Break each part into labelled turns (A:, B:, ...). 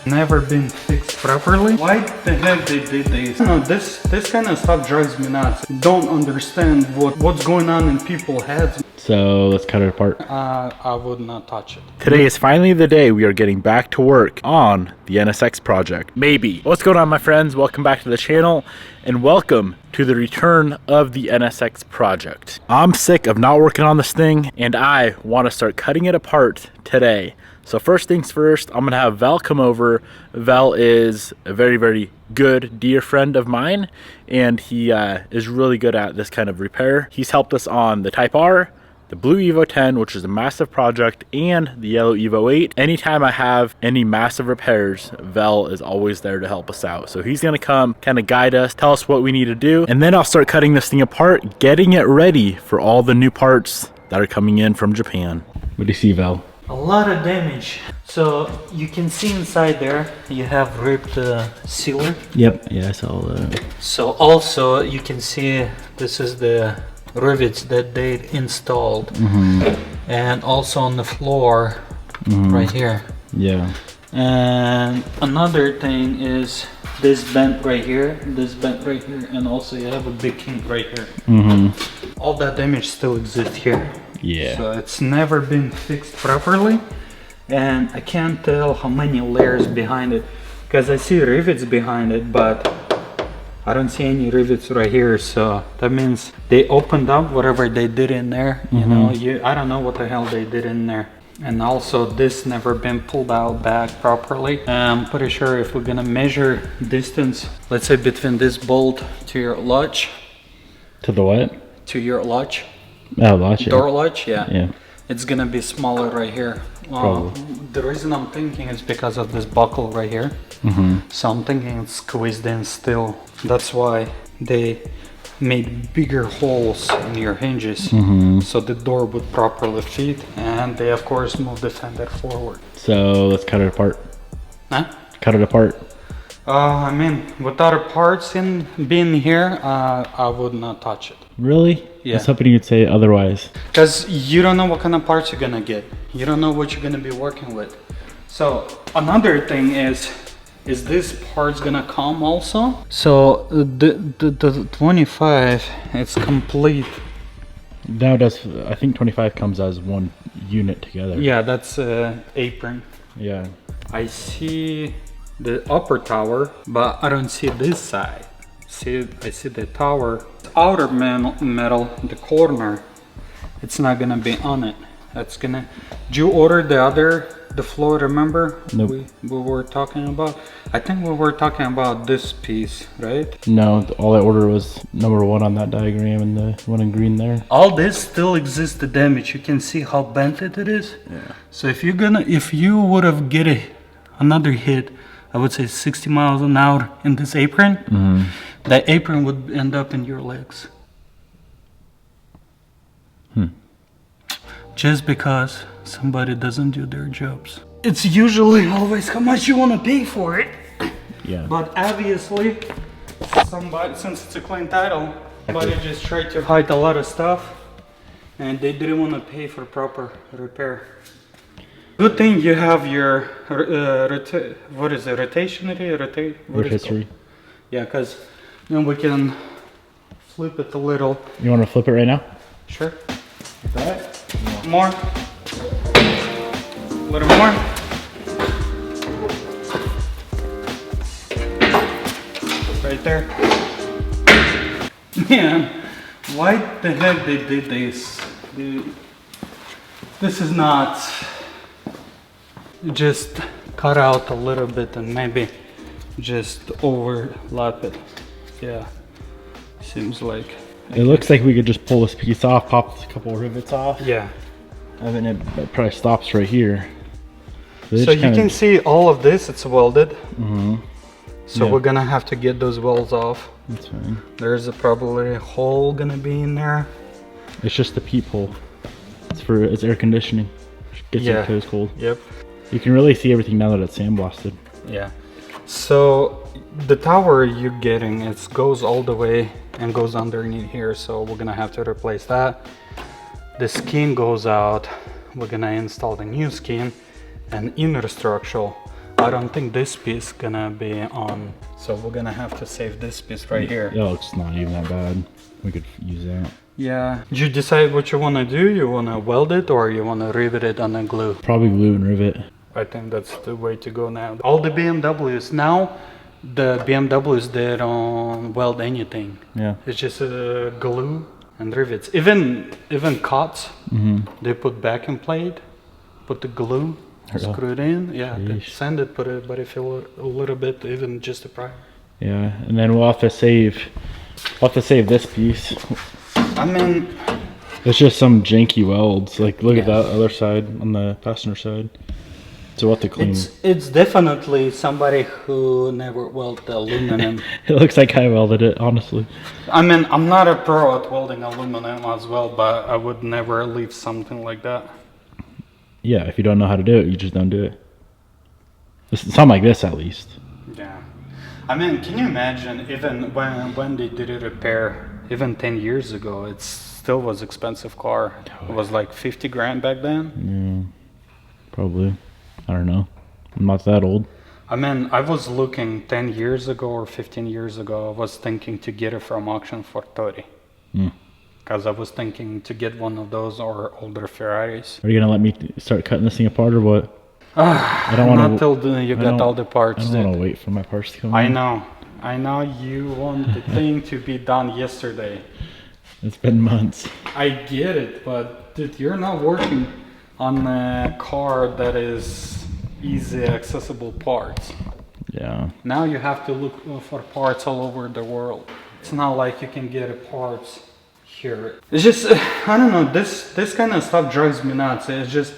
A: never been fixed properly. Why the heck they did this? No, this kind of stuff drives me nuts. Don't understand what's going on in people's heads.
B: So let's cut it apart.
A: I would not touch it.
B: Today is finally the day we are getting back to work on the NSX project. Maybe. What's going on, my friends? Welcome back to the channel and welcome to the return of the NSX project. I'm sick of not working on this thing and I want to start cutting it apart today. So first things first, I'm gonna have Val come over. Val is a very, very good, dear friend of mine, and he is really good at this kind of repair. He's helped us on the Type R, the Blue Evo 10, which is a massive project, and the Yellow Evo 8. Anytime I have any massive repairs, Val is always there to help us out. So he's gonna come, kind of guide us, tell us what we need to do, and then I'll start cutting this thing apart, getting it ready for all the new parts that are coming in from Japan. What do you see, Val?
A: A lot of damage. So you can see inside there, you have ripped sealer.
B: Yep, yeah, I saw that.
A: So also you can see this is the rivets that they installed, and also on the floor right here.
B: Yeah.
A: And another thing is this bent right here, this bent right here, and also you have a big kink right here. All that damage still exists here.
B: Yeah.
A: So it's never been fixed properly, and I can't tell how many layers behind it, because I see rivets behind it, but I don't see any rivets right here. So that means they opened up whatever they did in there. You know, I don't know what the hell they did in there. And also this never been pulled out back properly. I'm pretty sure if we're gonna measure distance, let's say between this bolt to your latch.
B: To the what?
A: To your latch.
B: Oh, latch.
A: Door latch, yeah.
B: Yeah.
A: It's gonna be smaller right here.
B: Probably.
A: The reason I'm thinking is because of this buckle right here. So I'm thinking it's squeezed in still. That's why they made bigger holes in your hinges, so the door would properly fit, and they of course moved the fender forward.
B: So let's cut it apart.
A: Huh?
B: Cut it apart.
A: I mean, without parts in being here, I would not touch it.
B: Really?
A: Yeah.
B: I was hoping you'd say otherwise.
A: Because you don't know what kind of parts you're gonna get. You don't know what you're gonna be working with. So another thing is this part's gonna come also? So the 25, it's complete.
B: Now does, I think 25 comes as one unit together.
A: Yeah, that's apron.
B: Yeah.
A: I see the upper tower, but I don't see this side. I see the tower. Outer metal, the corner, it's not gonna be on it. That's gonna. Did you order the floor? Remember?
B: Nope.
A: We were talking about. I think we were talking about this piece, right?
B: No, all I ordered was number 1 on that diagram and the one in green there.
A: All this still exists. The damage. You can see how bent it is.
B: Yeah.
A: So if you would have get another hit, I would say 60 miles an hour in this apron. That apron would end up in your legs. Just because somebody doesn't do their jobs. It's usually always how much you want to pay for it.
B: Yeah.
A: But obviously, somebody, since it's a clean title, somebody just tried to hide a lot of stuff, and they didn't want to pay for proper repair. Good thing you have your what is it? Rotisserie. Yeah, because then we can flip it a little.
B: You want to flip it right now?
A: Sure. Like that. More. A little more. Right there. Man, why the heck they did this? Dude, this is not. Just cut out a little bit and maybe just overlap it. Yeah, seems like
B: it looks like we could just pull this piece off, pop a couple of rivets off.
A: Yeah,
B: and then it probably stops right here.
A: So you can see all of this, it's welded. So
B: yeah.
A: We're gonna have to get those welds off.
B: That's fine.
A: There's probably a hole gonna be in there.
B: It's just a peephole. It's air conditioning. Gets your toes cold.
A: Yep.
B: You can really see everything now that it's sandblasted.
A: Yeah. So the tower you're getting, it goes all the way and goes underneath here. So we're gonna have to replace that. The skin goes out. We're gonna install the new skin and inner structural. I don't think this piece gonna be on. So we're gonna have to save this piece right here.
B: It looks not even that bad. We could use that.
A: Yeah. Did you decide what you wanna do? You wanna weld it or you wanna rivet it on the glue?
B: Probably glue and rivet.
A: I think that's the way to go now. All the BMWs now, the BMWs, they don't weld anything.
B: Yeah.
A: It's just glue and rivets. Even cots, they put backing plate, put the glue, screw it in. Yeah, they sand it, put it, but if you a little bit, even just a primer.
B: Yeah, and then we'll have to save this piece.
A: I mean,
B: it's just some janky welds. Like, look at that other side on the passenger side. So what to clean?
A: It's definitely somebody who never welded aluminum.
B: It looks like I welded it, honestly.
A: I mean, I'm not a pro at welding aluminum as well, but I would never leave something like that.
B: Yeah, if you don't know how to do it, you just don't do it. Something like this, at least.
A: Yeah. I mean, can you imagine, even when they did a repair, even 10 years ago, it still was expensive car. It was like 50 grand back then.
B: Yeah, probably. I don't know. I'm not that old.
A: I mean, I was looking 10 years ago or 15 years ago, I was thinking to get it from auction for 30. Because I was thinking to get one of those or older Ferraris.
B: Are you going to let me start cutting this thing apart or what?
A: I don't want to. Not till you get all the parts.
B: I don't want to wait for my parts to come
A: in. I know you want the thing to be done yesterday.
B: It's been months.
A: I get it, but dude, you're not working on a car that is easy accessible parts.
B: Yeah.
A: Now you have to look for parts all over the world. It's not like you can get parts here. It's just, I don't know, this kind of stuff drives me nuts. It's just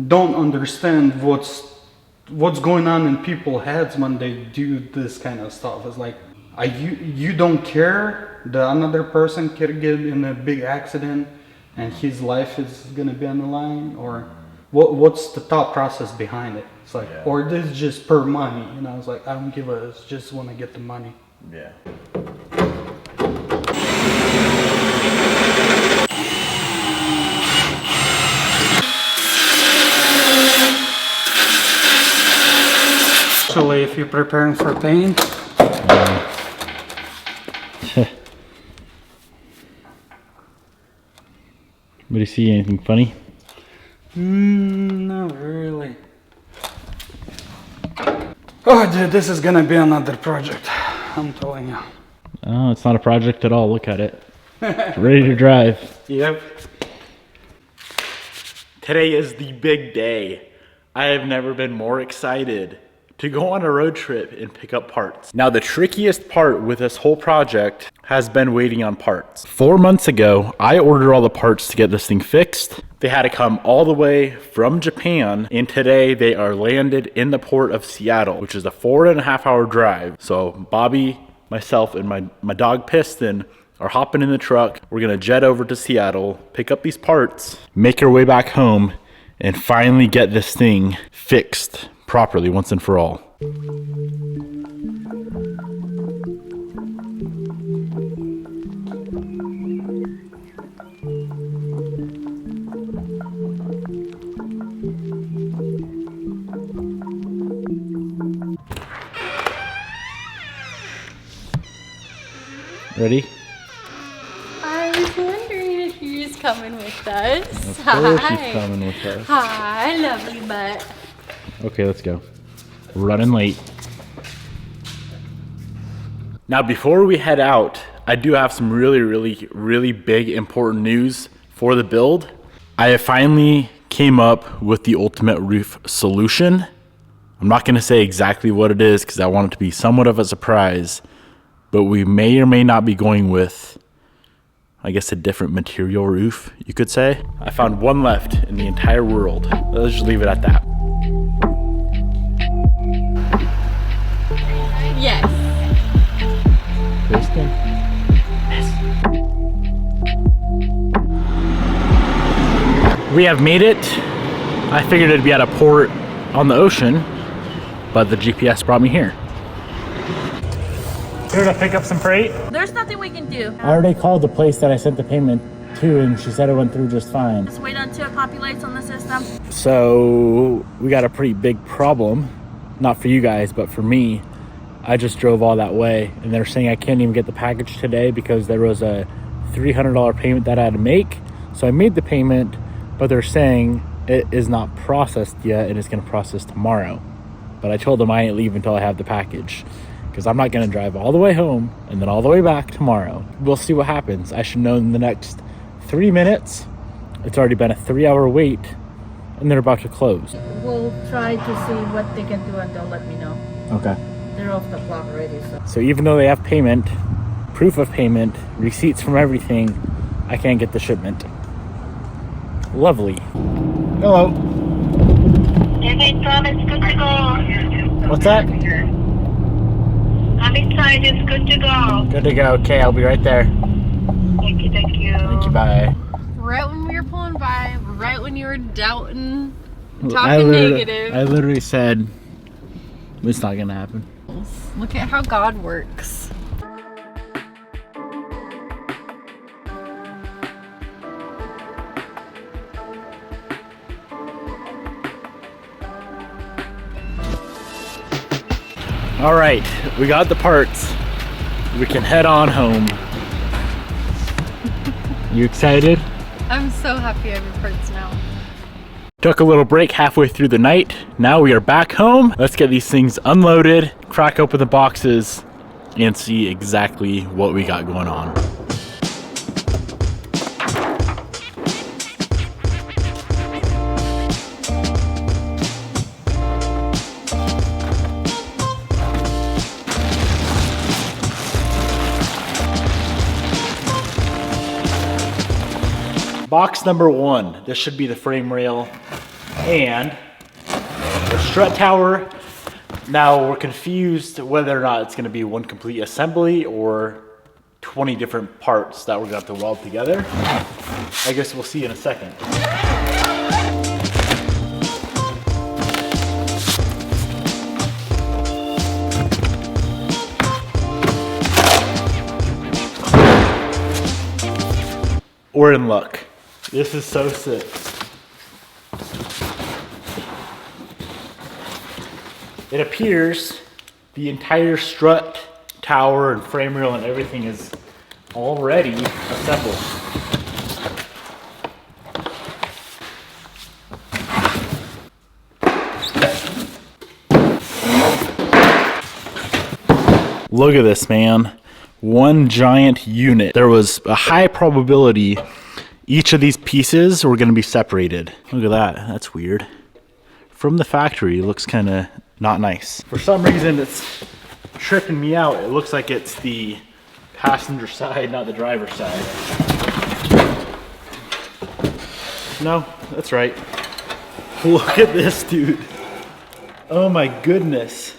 A: don't understand what's going on in people's heads when they do this kind of stuff. It's like, you don't care that another person could get in a big accident and his life is gonna be on the line, or what's the thought process behind it? It's like, or this is just per money, you know? It's like, I don't give a, it's just want to get the money.
B: Yeah.
A: Actually, if you're preparing for paint.
B: Do you see anything funny?
A: Not really. Oh, dude, this is gonna be another project. I'm telling you.
B: Oh, it's not a project at all. Look at it. It's ready to drive.
A: Yep.
B: Today is the big day. I have never been more excited to go on a road trip and pick up parts. Now, the trickiest part with this whole project has been waiting on parts. 4 months ago, I ordered all the parts to get this thing fixed. They had to come all the way from Japan, and today they are landed in the port of Seattle, which is a 4.5-hour drive. So Bobby, myself, and my dog Piston are hopping in the truck. We're gonna jet over to Seattle, pick up these parts, make our way back home, and finally get this thing fixed properly once and for all. Ready?
C: I was wondering if you're just coming with us.
B: Of course she's coming with us.
C: Hi, lovely butt.
B: Okay, let's go. We're running late. Now, before we head out, I do have some really big important news for the build. I have finally came up with the ultimate roof solution. I'm not gonna say exactly what it is because I want it to be somewhat of a surprise, but we may or may not be going with, I guess, a different material roof, you could say. I found one left in the entire world. Let's just leave it at that.
C: Yes.
B: Kristen? Yes. We have made it. I figured it'd be at a port on the ocean, but the GPS brought me here. Here to pick up some freight?
C: There's nothing we can do.
B: I already called the place that I sent the payment to, and she said it went through just fine.
C: Just wait until it populates on the system.
B: So we got a pretty big problem. not for you guys, but for me, I just drove all that way, and they're saying I can't even get the package today because there was a $300 payment that I had to make. So I made the payment, but they're saying it is not processed yet and it's going to process tomorrow. But I told them I ain't leaving until I have the package, because I'm not going to drive all the way home and then all the way back tomorrow. We'll see what happens. I should know in the next 3 minutes. It's already been a 3-hour wait, and they're about to close.
D: We'll try to see what they can do and they'll let me know.
B: Okay.
D: They're off the clock already, so.
B: So even though they have payment, proof of payment, receipts from everything, I can't get the shipment. Lovely. Hello.
E: Devin, it's good to go.
B: What's that?
E: I'm inside, it's good to go.
B: Good to go. Okay, I'll be right there.
E: Thank you, thank you.
B: Thank you, bye.
C: Right when we were pulling by, right when you were doubting,
B: I
C: talking negative.
B: literally said, it's not gonna happen.
C: Look at how God works.
B: All right, we got the parts. We can head on home. You excited?
C: I'm so happy I have your parts now.
B: Took a little break halfway through the night. Now we are back home. Let's get these things unloaded, crack open the boxes, and see exactly what we got going on. Box number 1, this should be the frame rail and the strut tower. Now we're confused whether or not it's gonna be one complete assembly or 20 different parts that we're gonna have to weld together. I guess we'll see in a second. We're in luck. This is so sick. It appears the entire strut, tower, and frame rail and everything is already assembled. Look at this, man. One giant unit. There was a high probability each of these pieces were going to be separated. Look at that. That's weird. From the factory, it looks kind of not nice. For some reason, it's tripping me out. It looks like it's the passenger side, not the driver's side. No, that's right. Look at this, dude. Oh my goodness.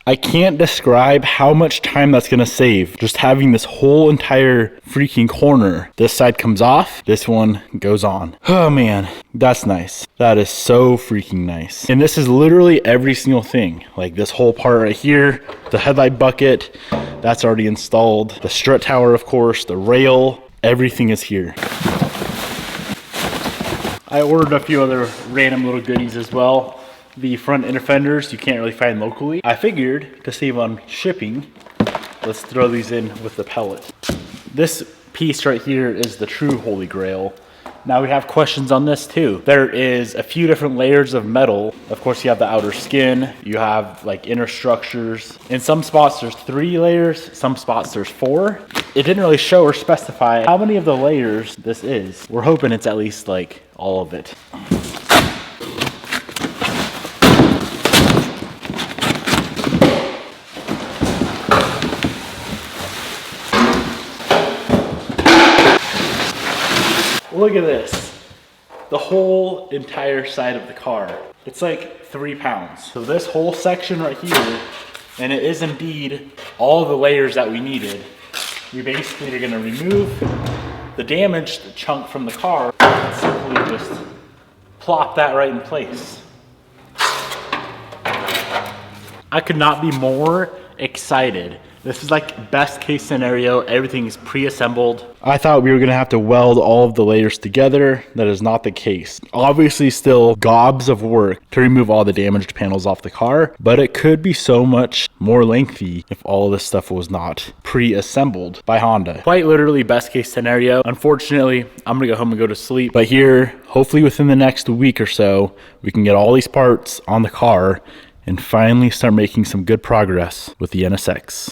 B: I can't describe how much time that's gonna save. Just having this whole entire freaking corner. This side comes off, this one goes on. Oh man, that's nice. That is so freaking nice. And this is literally every single thing. Like this whole part right here, the headlight bucket, that's already installed. The strut tower, of course, the rail, everything is here. I ordered a few other random little goodies as well. The front inner fenders you can't really find locally. I figured to save on shipping, let's throw these in with the pellet. This piece right here is the true holy grail. Now we have questions on this too. There is a few different layers of metal. Of course you have the outer skin, you have like inner structures. In some spots there's 3 layers, some spots there's 4. It didn't really show or specify how many of the layers this is. We're hoping it's at least like all of it. Look at this. The whole entire side of the car. It's like 3 pounds. So this whole section right here, and it is indeed all the layers that we needed. We basically are gonna remove the damaged chunk from the car and simply just plop that right in place. I could not be more excited This is like best case scenario. Everything is pre-assembled. I thought we were gonna have to weld all of the layers together. That is not the case. Obviously still gobs of work to remove all the damaged panels off the car, but it could be so much more lengthy if all of this stuff was not pre-assembled by Honda. Quite literally best case scenario. Unfortunately, I'm gonna go home and go to sleep. But here, hopefully within the next week or so, we can get all these parts on the car and finally start making some good progress with the NSX.